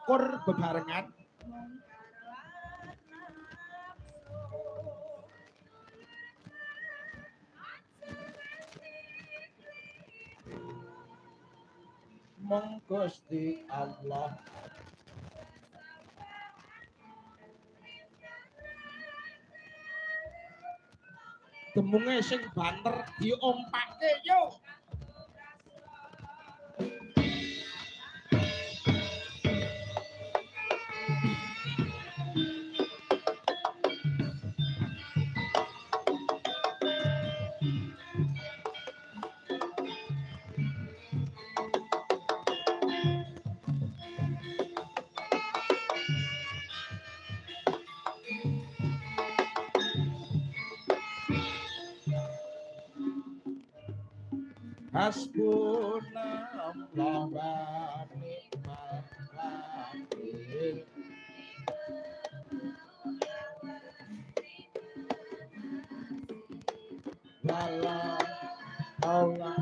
Kur bebarengan mong Gusti Allah demunge sing banter diompake yo Hasbunallah wa ni'mal wakil. Wala haula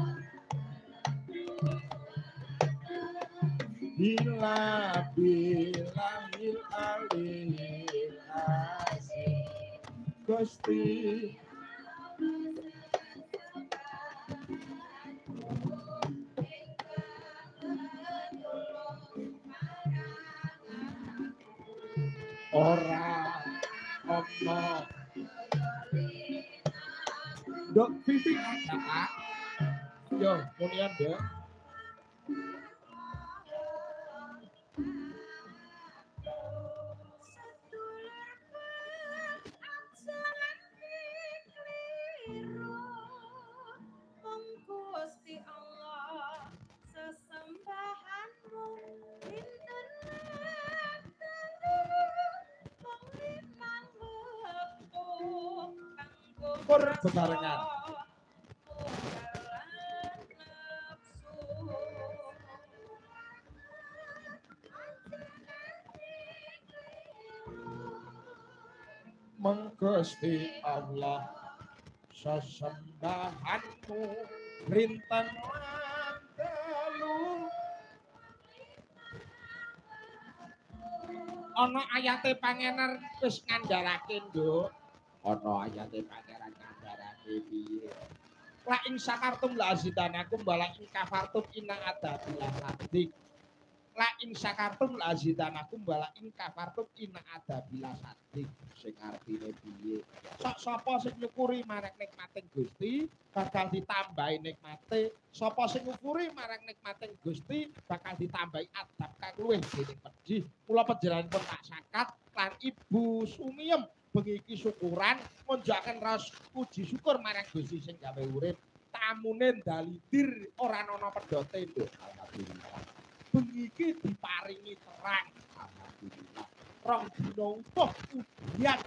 illa billahil aliyil azim. Gusti ora ono Dok Vivi ada Pak yo munian Dok Gusti Allah sesembahanmu dinten kur bebarengan Gusti Allah sesembahanmu rinten lan dalu ana ayate pangeran wis ngandharake Nduk ana ayate pangeran ngandharake piye la ing sakartum la azidanakum bala ing kafartum inna adabillah sadik la ing sakartum la azidanakum bala ing kafartum inna adabillah sadik sing artine piye sok sapa sing nyukuri marang nikmating Gusti bakal ditambahi nikmate sapa sing ngukuri marang nikmating Gusti bakal ditambahi adab kang luwih dening pedih kula panjenenganipun tak sakat lan Ibu Sumiem bengi iki syukuran ngunjakaken raos puji syukur marang Gusti sing gawe urip tamune dalidir ora ana pedote Nduk alhamdulillah bengi iki diparingi terang alhamdulillah rong dina utuh udian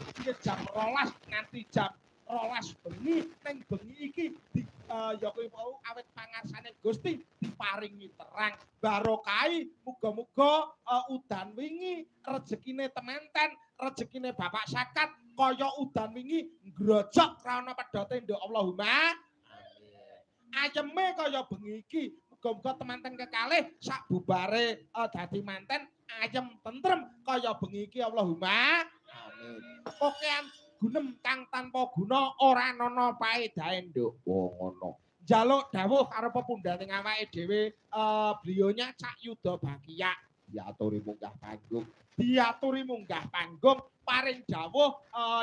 jam 12 nganti jam 12 bengi ning bengi iki ya kuwi mau awet pangarsane Gusti diparingi terang barokai muga-muga udan wingi rezekine temanten rezekine Bapak Sakat kaya udan wingi ngrojok krana pedote Nduk Allahumma amin ayeme kaya bengi iki muga-muga temanten kekalih sak bubare dadi manten ayem tentrem kaya bengi iki Allahumma amin pokean gunem kang tanpa guna ora ana paedahe Nduk wong ngono njaluk dawuh karo pepundhaning awake dhewe blionya Cak Yuda Bakia diaturi munggah panggung paring dawuh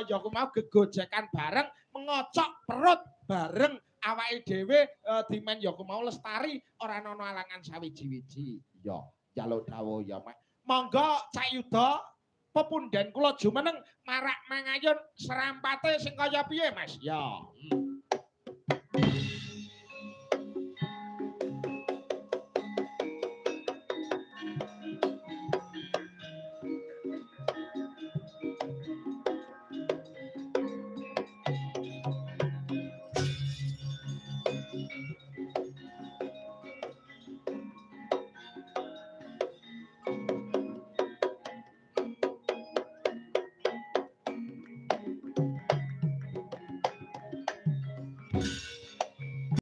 ya mau gegojekan bareng mengocok perut bareng awake dhewe dimen ya mau lestari ora ana alangan sawiji-wiji ya njaluk dawuh ya monggo Cak Yuda pepundhen kula jumeneng marak mangayun serampate sing kaya piye Mas ya